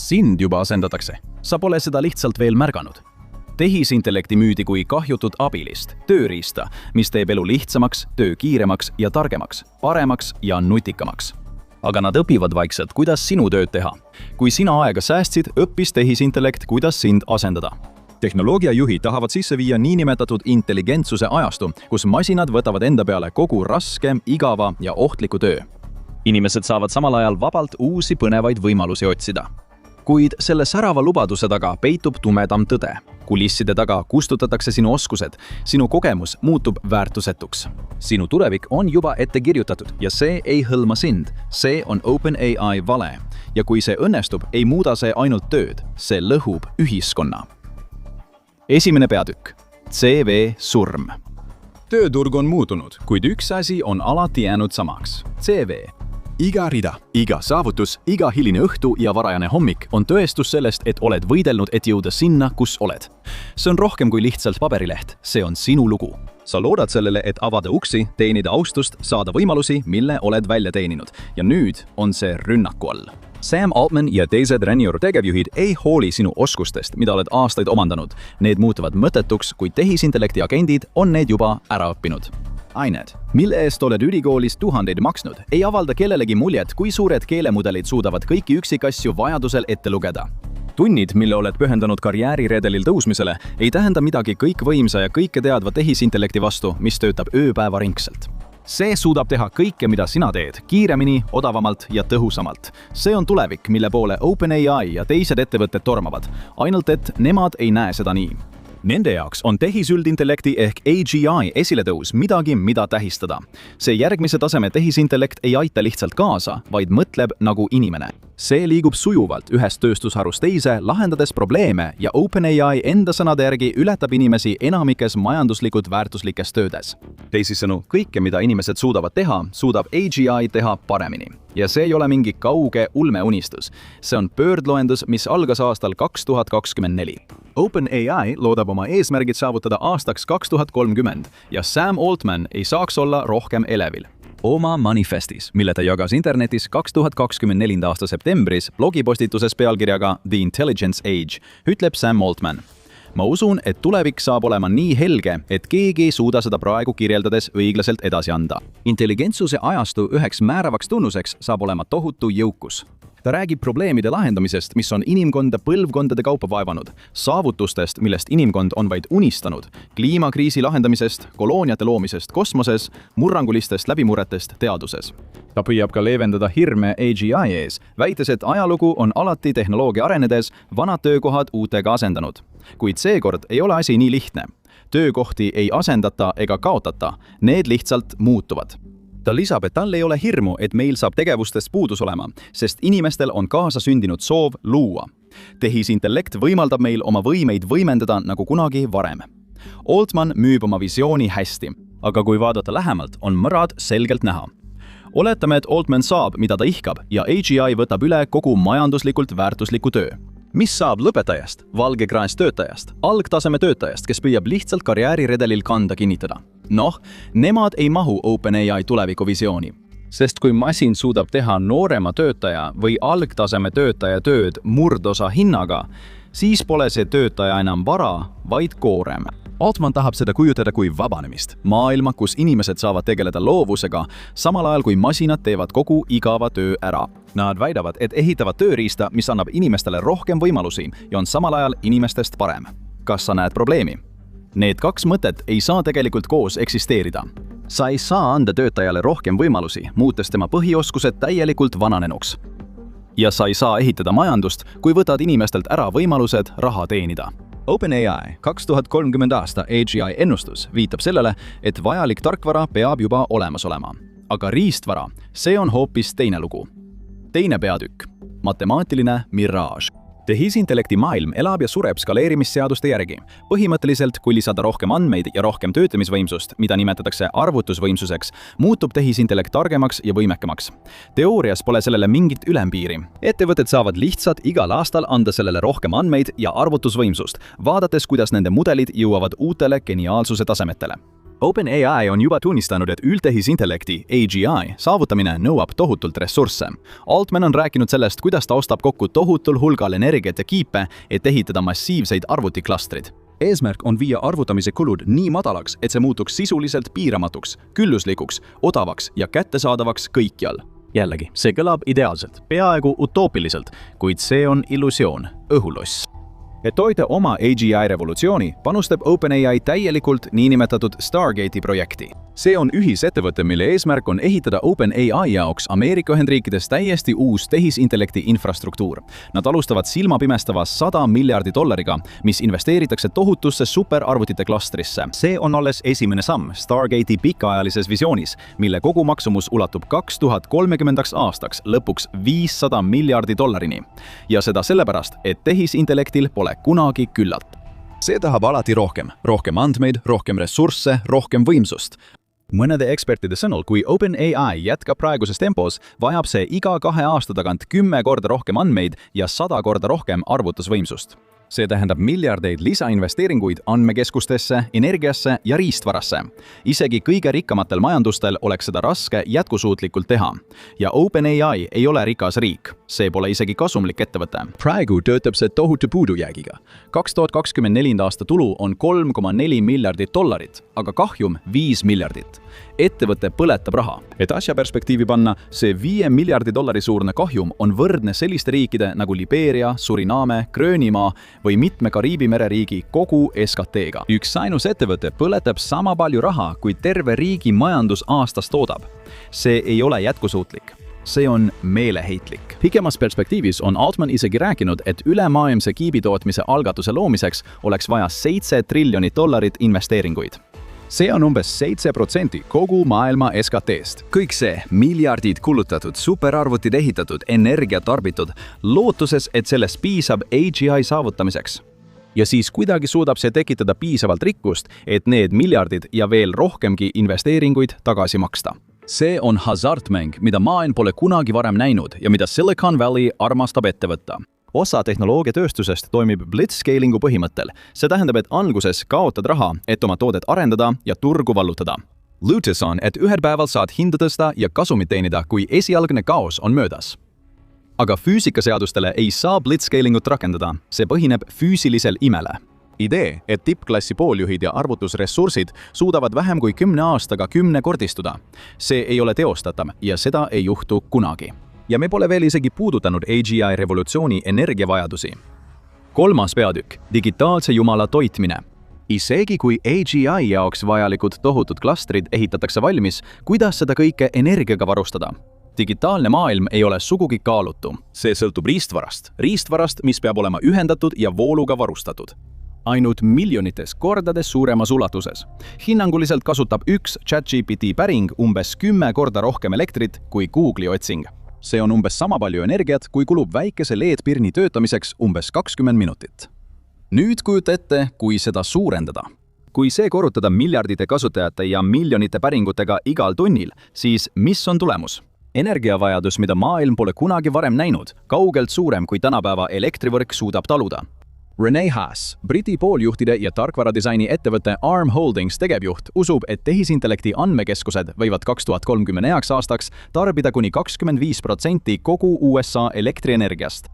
sind juba asendatakse. Sa pole seda lihtsalt veel märganud. Tehisintellekti müüdi kui kahjutud abilist, tööriista, mis teeb elu lihtsamaks, töö kiiremaks ja targemaks, paremaks ja nutikamaks. Aga nad õpivad vaikselt, kuidas sinu tööd teha. Kui sina aega säästsid, õppis tehisintellekt, kuidas sind asendada. Tehnoloogiajuhid tahavad sisse viia niinimetatud intelligentsuse ajastu, kus masinad võtavad enda peale kogu raske, igava ja ohtliku töö. Inimesed saavad samal ajal vabalt uusi põnevaid võimalusi otsida. Kuid selle särava lubaduse taga peitub tumedam tõde. Kulisside taga kustutatakse sinu oskused, sinu kogemus muutub väärtusetuks. Sinu tulevik on juba ette kirjutatud ja see ei hõlma sind. See on OpenAI vale. Ja kui see õnnestub, ei muuda see ainult tööd, see lõhub ühiskonna. Esimene peatükk. CV surm. Tööturg on muutunud, kuid üks asi on alati jäänud samaks. CV. Iga rida, iga saavutus, iga hiline õhtu ja varajane hommik on tõestus sellest, et oled võidelnud, et jõuda sinna, kus oled. See on rohkem kui lihtsalt paberileht, see on sinu lugu. Sa loodad sellele, et avada uksi, teenida austust, saada võimalusi, mille oled välja teeninud. Ja nüüd on see rünnaku all. Sam Altman ja teised Renior tegevjuhid ei hooli sinu oskustest, mida oled aastaid omandanud. Need muutuvad mõttetuks, kui tehisintellekti agendid on need juba ära õppinud. Ained, mille eest oled ülikoolis tuhandeid maksnud, ei avalda kellelegi muljet, kui suured keelemudelid suudavad kõiki üksikasju vajadusel ette lugeda. Tunnid, mille oled pühendanud karjääriredelil tõusmisele, ei tähenda midagi kõikvõimsa ja kõike teadva tehisintellekti vastu, mis töötab ööpäevaringselt. See suudab teha kõike, mida sina teed, kiiremini, odavamalt ja tõhusamalt. See on tulevik, mille poole OpenAI ja teised ettevõtted tormavad, ainult et nemad ei näe seda nii. Nende jaoks on tehisüldintellekti ehk AGI esiletõus midagi, mida tähistada. See järgmise taseme tehisintellekt ei aita lihtsalt kaasa, vaid mõtleb nagu inimene. See liigub sujuvalt ühest tööstusharust teise, lahendades probleeme ja OpenAI enda sõnade järgi ületab inimesi enamikes majanduslikult väärtuslikes töödes. Teisisõnu, kõike, mida inimesed suudavad teha, suudab AGI teha paremini. Ja see ei ole mingi kauge ulmeunistus. See on pöördloendus, mis algas aastal 2024. OpenAI loodab oma eesmärgid saavutada aastaks 2030 ja Sam Altman ei saaks olla rohkem elevil. Oma manifestis, mille ta jagas internetis 2024. aasta septembris blogipostituses pealkirjaga The Intelligence Age, ütleb Sam Altman. Ma usun, et tulevik saab olema nii helge, et keegi ei suuda seda praegu kirjeldades õiglaselt edasi anda. Intelligentsuse ajastu üheks määravaks tunnuseks saab olema tohutu jõukus. Ta räägib probleemide lahendamisest, mis on inimkonda põlvkondade kaupa vaevanud, saavutustest, millest inimkond on vaid unistanud, kliimakriisi lahendamisest, kolooniate loomisest kosmoses, murrangulistest läbimurretest teaduses. Ta püüab ka leevendada hirme AGI ees, väites, et ajalugu on alati tehnoloogia arenedes vanad töökohad uutega asendanud. Kuid seekord ei ole asi nii lihtne. Töökohti ei asendata ega kaotata, need lihtsalt muutuvad. Ta lisab, et tal ei ole hirmu, et meil saab tegevustest puudus olema, sest inimestel on kaasa sündinud soov luua. Tehisintellekt võimaldab meil oma võimeid võimendada nagu kunagi varem. Altman müüb oma visiooni hästi, aga kui vaadata lähemalt, on mõrad selgelt näha. Oletame, et Altman saab, mida ta ihkab, ja AGI võtab üle kogu majanduslikult väärtusliku töö. Mis saab lõpetajast, valgekraest töötajast, algtaseme töötajast, kes püüab lihtsalt karjääriredelil kanda kinnitada? Noh, nemad ei mahu OpenAI tulevikuvisiooni. Sest kui masin suudab teha noorema töötaja või algtaseme töötaja tööd murdosa hinnaga, siis pole see töötaja enam vara, vaid koorem. Altman tahab seda kujutada kui vabanemist, maailma, kus inimesed saavad tegeleda loovusega, samal ajal kui masinad teevad kogu igava töö ära. Nad väidavad, et ehitavad tööriista, mis annab inimestele rohkem võimalusi ja on samal ajal inimestest parem. Kas sa näed probleemi? Need kaks mõtet ei saa tegelikult koos eksisteerida. Sa ei saa anda töötajale rohkem võimalusi, muutes tema põhioskused täielikult vananenuks. Ja sa ei saa ehitada majandust, kui võtad inimestelt ära võimalused raha teenida. OpenAI 2030 aasta AGI ennustus viitab sellele, et vajalik tarkvara peab juba olemas olema. Aga riistvara, see on hoopis teine lugu. Teine peatükk. Matemaatiline miraaž. Tehisintellekti maailm elab ja sureb skaleerimisseaduste järgi. Põhimõtteliselt, kui lisada rohkem andmeid ja rohkem töötlemisvõimsust, mida nimetatakse arvutusvõimsuseks, muutub tehisintellekt targemaks ja võimekamaks. Teoorias pole sellele mingit ülempiiri. Ettevõtted saavad lihtsalt igal aastal anda sellele rohkem andmeid ja arvutusvõimsust, vaadates, kuidas nende mudelid jõuavad uutele geniaalsuse tasemetele. OpenAI on juba tunnistanud, et üldtehisintellekti AGI saavutamine nõuab tohutult ressursse. Altman on rääkinud sellest, kuidas ta ostab kokku tohutul hulgal energiat ja kiipe, et ehitada massiivseid arvutiklastrid. Eesmärk on viia arvutamise kulud nii madalaks, et see muutuks sisuliselt piiramatuks, külluslikuks, odavaks ja kättesaadavaks kõikjal. Jällegi, see kõlab ideaalselt, peaaegu utoopiliselt, kuid see on illusioon, õhuloss. Et toida oma AGI revolutsiooni, panustab OpenAI täielikult niinimetatud Stargate'i projekti. See on ühisettevõte, mille eesmärk on ehitada OpenAI jaoks Ameerika Ühendriikides täiesti uus tehisintellekti infrastruktuur. Nad alustavad silmapimestava $100 miljardi, mis investeeritakse tohutusse superarvutite klastrisse. See on alles esimene samm Stargate'i pikaajalises visioonis, mille kogumaksumus ulatub 2030. aastaks lõpuks $500 miljardit. Ja seda sellepärast, et tehisintellektil pole kunagi küllalt. See tahab alati rohkem andmeid, rohkem ressursse, rohkem võimsust. Mõnede ekspertide sõnul, kui OpenAI jätkab praeguses tempos, vajab see iga 2 aasta tagant 10 korda rohkem andmeid ja 100 korda rohkem arvutusvõimsust. See tähendab miljardeid lisainvesteeringuid andmekeskustesse, energiasse ja riistvarasse. Isegi kõige rikkamatel majandustel oleks seda raske jätkusuutlikult teha. Ja OpenAI ei ole rikas riik. See pole isegi kasumlik ettevõte. Praegu töötab see tohutu puudujäägiga. 2024. aasta tulu on $3,4 miljardit, aga kahjum $5 miljardit. Ettevõte põletab raha. Et asja perspektiivi panna, see $5 miljardi suurune kahjum on võrdne selliste riikide nagu Libeeria, Suriname, Gröönimaa või mitme Kariibi mereriigi kogu SKT-ga. Üks ainus ettevõte põletab sama palju raha, kui terve riigi majandus aastas toodab. See ei ole jätkusuutlik. See on meeleheitlik. Pikemas perspektiivis on Altman isegi rääkinud, et ülemaailmse kiibitootmise algatuse loomiseks oleks vaja $7 triljonit investeeringuid. See on umbes 7% kogu maailma SKT-st. Kõik see miljardid kulutatud, superarvutid ehitatud, energia tarbitud, lootuses, et sellest piisab AGI saavutamiseks. Ja siis kuidagi suudab see tekitada piisavalt rikkust, et need miljardid ja veel rohkemgi investeeringuid tagasi maksta. See on hasartmäng, mida maailm pole kunagi varem näinud ja mida Silicon Valley armastab ette võtta. Osa tehnoloogiatööstusest toimib blitzscalingu põhimõttel. See tähendab, et alguses kaotad raha, et oma toodet arendada ja turgu vallutada. Lootus on, et ühel päeval saad hinda tõsta ja kasumit teenida, kui esialgne kaos on möödas. Aga füüsikaseadustele ei saa blitzscalingut rakendada. See põhineb füüsilisel imele. Idee, et tippklassi pooljuhid ja arvutusressursid suudavad vähem kui 10 aastaga 10-kordistuda. See ei ole teostatav ja seda ei juhtu kunagi. Ja me pole veel isegi puudutanud AGI revolutsiooni energiavajadusi. 3. peatükk, digitaalse jumala toitmine. Isegi kui AGI jaoks vajalikud tohutud klastrid ehitatakse valmis, kuidas seda kõike energiaga varustada? Digitaalne maailm ei ole sugugi kaalutu. See sõltub riistvarast, mis peab olema ühendatud ja vooluga varustatud. Ainult miljonites kordades suuremas ulatuses. Hinnanguliselt kasutab üks ChatGPT päring umbes 10 korda rohkem elektrit kui Google'i otsing. See on umbes sama palju energiat, kui kulub väikese LED-pirni töötamiseks umbes 20 minutit. Nüüd kujuta ette, kui seda suurendada. Kui see korrutada miljardite kasutajate ja miljonite päringutega igal tunnil, siis mis on tulemus? Energiavajadus, mida maailm pole kunagi varem näinud, kaugelt suurem kui tänapäeva elektrivõrk suudab taluda. Rene Haas, Briti pooljuhtide ja tarkvaradisaini ettevõtte ARM Holdings tegevjuht, usub, et tehisintellekti andmekeskused võivad 2031. aastaks tarbida kuni 25% kogu USA elektrienergiast.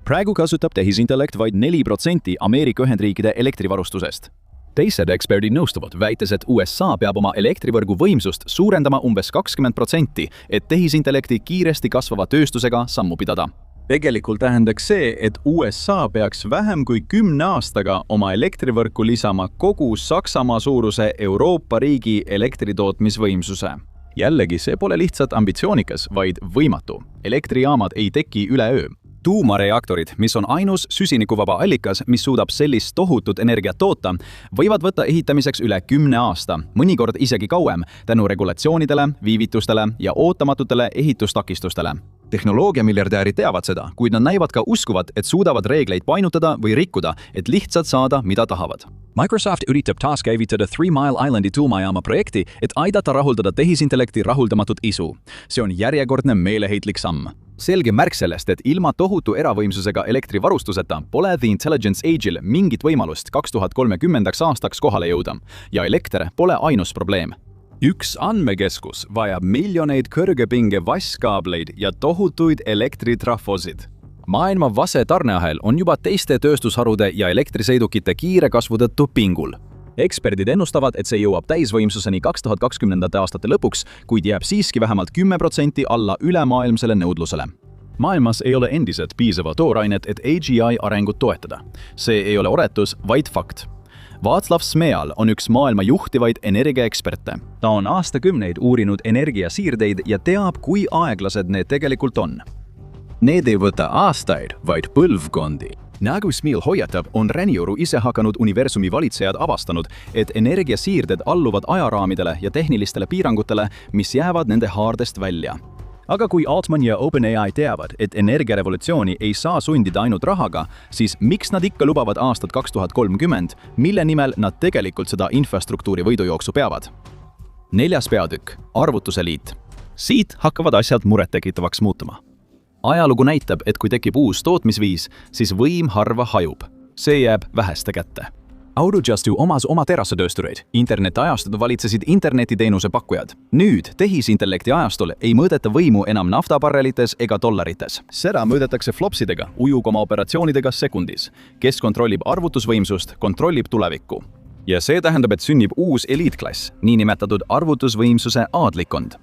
Praegu kasutab tehisintellekt vaid 4% Ameerika Ühendriikide elektrivarustusest. Teised eksperdid nõustuvad, väites, et USA peab oma elektrivõrgu võimsust suurendama umbes 20%, et tehisintellekti kiiresti kasvava tööstusega sammu pidada. Tegelikult tähendaks see, et USA peaks vähem kui 10 aastaga oma elektrivõrku lisama kogu Saksamaa suuruse Euroopa riigi elektritootmisvõimsuse. Jällegi, see pole lihtsalt ambitsioonikas, vaid võimatu. Elektrijaamad ei teki üleöö. Tuumareaktorid, mis on ainus süsinikuvaba allikas, mis suudab sellist tohutut energiat toota, võivad võtta ehitamiseks üle 10 aasta, mõnikord isegi kauem, tänu regulatsioonidele, viivitustele ja ootamatutele ehitustakistustele. Tehnoloogiamiljardäärid teavad seda, kuid nad näivad ka uskuvat, et suudavad reegleid painutada või rikkuda, et lihtsalt saada, mida tahavad. Microsoft üritab taas käivitada 3 Mile Islandi tuumajaama projekti, et aidata rahuldada tehisintellekti rahuldamatut isu. See on järjekordne meeleheitlik samm. selge märk sellest, et ilma tohutu eravõimsusega elektrivarustuseta pole The Intelligence Age'il mingit võimalust 2030. aastaks kohale jõuda ja elekter pole ainus probleem. Üks andmekeskus vajab miljoneid kõrgepinge vasskaableid ja tohutuid elektritrafosid. Maailma vase tarneahel on juba teiste tööstusharude ja elektrisõidukite kiire kasvu tõttu pingul. Eksperdid ennustavad, et see jõuab täisvõimsuseni 2020. aastate lõpuks, kuid jääb siiski vähemalt 10% alla ülemaailmsele nõudlusele. Maailmas ei ole endiselt piisava toorainet, et AGI arengut toetada. See ei ole oretus, vaid fakt. Václav Smeal on üks maailma juhtivaid energiaeksperte. Ta on aastakümneid uurinud energiasiirdeid ja teab, kui aeglased need tegelikult on. Need ei võta aastaid, vaid põlvkondi. Nagu Smeal hoiatab, on Ränioru ise hakanud universumi valitsejad avastanud, et energiasiirded alluvad ajaraamidele ja tehnilistele piirangutele, mis jäävad nende haardest välja. Aga kui Altman ja OpenAI teavad, et energiarevolutsiooni ei saa sundida ainult rahaga, siis miks nad ikka lubavad aastat 2030, mille nimel nad tegelikult seda infrastruktuuri võidujooksu peavad? 4. peatükk, arvutuse liit. Siit hakkavad asjad murettekitavaks muutuma. Ajalugu näitab, et kui tekib uus tootmisviis, siis võim harva hajub. See jääb väheste kätte. Autojustu omas oma terassetööstureid. Internetiajastud valitsesid internetiteenuse pakkujad. Nüüd tehisintellekti ajastul ei mõõdeta võimu enam naftabarrelites ega dollarites. Seda mõõdetakse flopsidega, ujukoma operatsioonidega sekundis. Kes kontrollib arvutusvõimsust, kontrollib tulevikku. Ja see tähendab, et sünnib uus eliitklass, niinimetatud arvutusvõimsuse aadlikkond.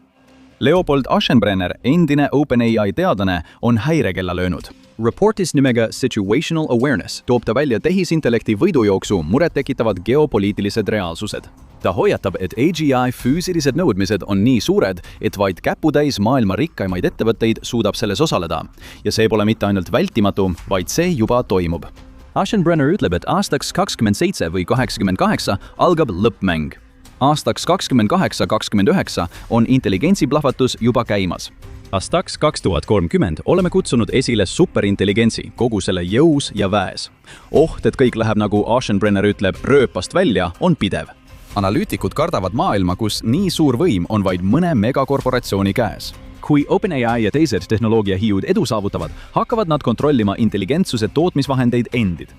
Leopold Aschenbrenner, endine OpenAI teadlane, on häirekella löönud. Reportis nimega Situational Awareness toob ta välja tehisintellekti võidujooksu murettekitavad geopoliitilised reaalsused. Ta hoiatab, et AGI füüsilised nõudmised on nii suured, et vaid käputäis maailma rikkaimaid ettevõtteid suudab selles osaleda. Ja see pole mitte ainult vältimatu, vaid see juba toimub. Aschenbrenner ütleb, et aastaks 27 või 88 algab lõppmäng. Aastaks 28-29 on intelligentsiplahvatus juba käimas. Aastaks 2030 oleme kutsunud esile superintelligentsi kogu selle jõus ja väes. Oht, et kõik läheb, nagu Aschenbrenner ütleb, rööpast välja, on pidev. Analüütikud kardavad maailma, kus nii suur võim on vaid mõne megakorporatsiooni käes. Kui OpenAI ja teised tehnoloogiahiiud edu saavutavad, hakkavad nad kontrollima intelligentsuse tootmisvahendeid endid.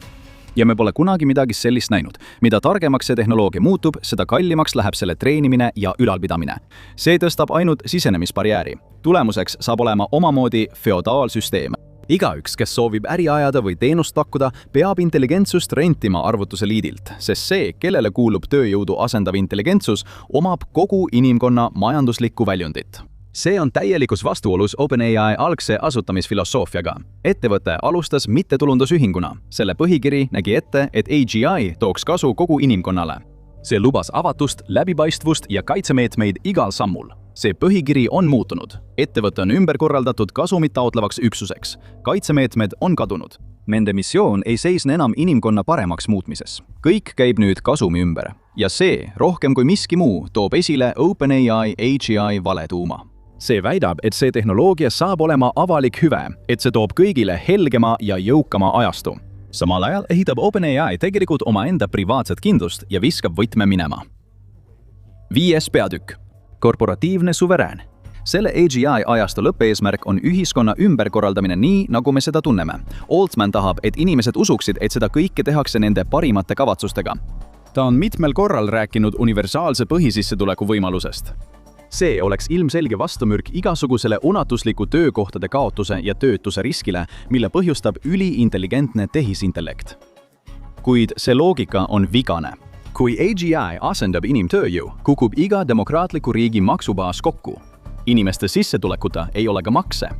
Ja me pole kunagi midagi sellist näinud. Mida targemaks see tehnoloogia muutub, seda kallimaks läheb selle treenimine ja ülalpidamine. See tõstab ainult sisenemisbarjääri. Tulemuseks saab olema omamoodi feodaalsüsteem. Igaüks, kes soovib äri ajada või teenust pakkuda, peab intelligentsust rentima arvutuse liidilt, sest see, kellele kuulub tööjõudu asendav intelligentsus, omab kogu inimkonna majanduslikku väljundit. See on täielikus vastuolus OpenAI algse asutamisfilosoofiaga. Ettevõte alustas mittetulundusühinguna. Selle põhikiri nägi ette, et AGI tooks kasu kogu inimkonnale. See lubas avatust, läbipaistvust ja kaitsemeetmeid igal sammul. See põhikiri on muutunud. Ettevõte on ümber korraldatud kasumit taotlevaks üksuseks. Kaitsemeetmed on kadunud. Nende missioon ei seisne enam inimkonna paremaks muutmises. Kõik käib nüüd kasumi ümber. Ja see, rohkem kui miski muu, toob esile OpenAI AGI valetuuma. See väidab, et see tehnoloogia saab olema avalik hüve, et see toob kõigile helgema ja jõukama ajastu. Samal ajal ehitab OpenAI tegelikult omaenda privaatset kindlust ja viskab võtme minema. 5. peatükk. Korporatiivne suverään. Selle AGI ajastu lõppeesmärk on ühiskonna ümberkorraldamine nii, nagu me seda tunneme. Altman tahab, et inimesed usuksid, et seda kõike tehakse nende parimate kavatsustega. Ta on mitmel korral rääkinud universaalse põhisissetuleku võimalusest. See oleks ilmselge vastumürk igasugusele unatusliku töökohtade kaotuse ja töötuse riskile, mille põhjustab üliintelligentne tehisintellekt. Kuid see loogika on vigane. Kui AGI asendab inimtööjõu, kukub iga demokraatliku riigi maksubaas kokku. Inimeste sissetulekuta ei ole ka makse.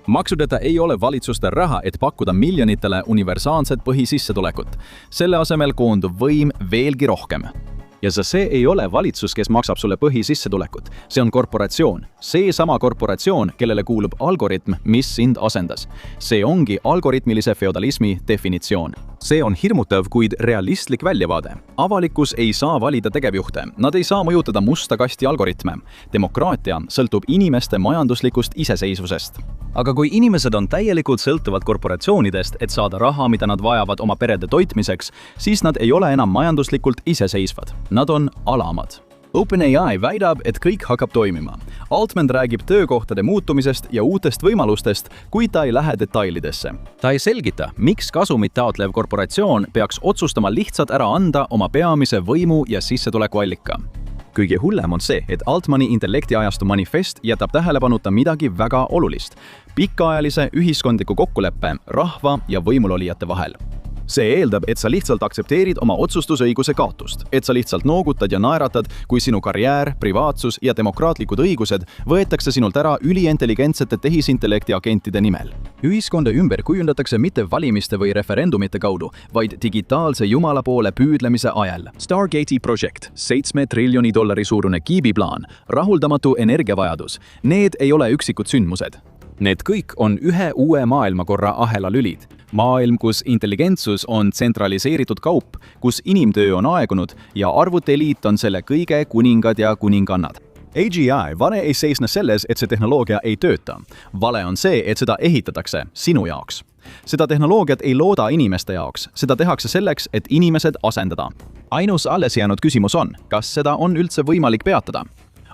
Maksudeta ei ole valitsuste raha, et pakkuda miljonitele universaalset põhisissetulekut. Selle asemel koondub võim veelgi rohkem. Ja see ei ole valitsus, kes maksab sulle põhisissetulekut. See on korporatsioon. See sama korporatsioon, kellele kuulub algoritm, mis sind asendas. See ongi algoritmilise feodalismi definitsioon. See on hirmutav, kuid realistlik väljavaade. Avalikkus ei saa valida tegevjuhte. Nad ei saa mõjutada musta kasti algoritme. Demokraatia sõltub inimeste majanduslikust iseseisvusest. Aga kui inimesed on täielikult sõltuvad korporatsioonidest, et saada raha, mida nad vajavad oma perede toitmiseks, siis nad ei ole enam majanduslikult iseseisvad. Nad on alamad. OpenAI väidab, et kõik hakkab toimima. Altman räägib töökohtade muutumisest ja uutest võimalustest, kuid ta ei lähe detailidesse. Ta ei selgita, miks kasumit taotlev korporatsioon peaks otsustama lihtsalt ära anda oma peamise võimu ja sissetulekuallika. Kõige hullem on see, et Altmani intellektiajastu manifest jätab tähelepanuta midagi väga olulist. Pikaajalise ühiskondliku kokkuleppe rahva ja võimulolijate vahel. See eeldab, et sa lihtsalt aktsepteerid oma otsustusõiguse kaotust, et sa lihtsalt noogutad ja naeratad, kui sinu karjäär, privaatsus ja demokraatlikud õigused võetakse sinult ära üliintelligentsete tehisintellekti agentide nimel. Ühiskonda ümber kujundatakse mitte valimiste või referendumite kaudu, vaid digitaalse jumala poole püüdlemise ajal. Stargate'i projekt, $7 triljoni suurune kiibiplaan, rahuldamatu energiavajadus. Need ei ole üksikud sündmused. Need kõik on ühe uue maailmakorra ahela lülid. Maailm, kus intelligentsus on tsentraliseeritud kaup, kus inimtöö on aegunud ja arvutieliit on selle kõige kuningad ja kuningannad. AGI vale ei seisne selles, et see tehnoloogia ei tööta. Vale on see, et seda ehitatakse sinu jaoks. Seda tehnoloogiat ei looda inimeste jaoks, seda tehakse selleks, et inimesed asendada. Ainus alles jäänud küsimus on, kas seda on üldse võimalik peatada?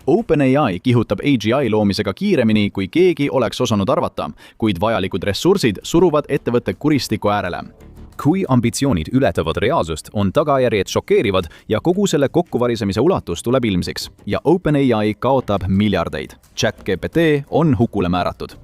OpenAI kihutab AGI loomisega kiiremini, kui keegi oleks osanud arvata, kuid vajalikud ressursid suruvad ettevõtte kuristiku äärele. Kui ambitsioonid ületavad reaalsust, on tagajärjed šokeerivad ja kogu selle kokkuvarisemise ulatus tuleb ilmsiks. Ja OpenAI kaotab miljardeid. ChatGPT on hukule määratud.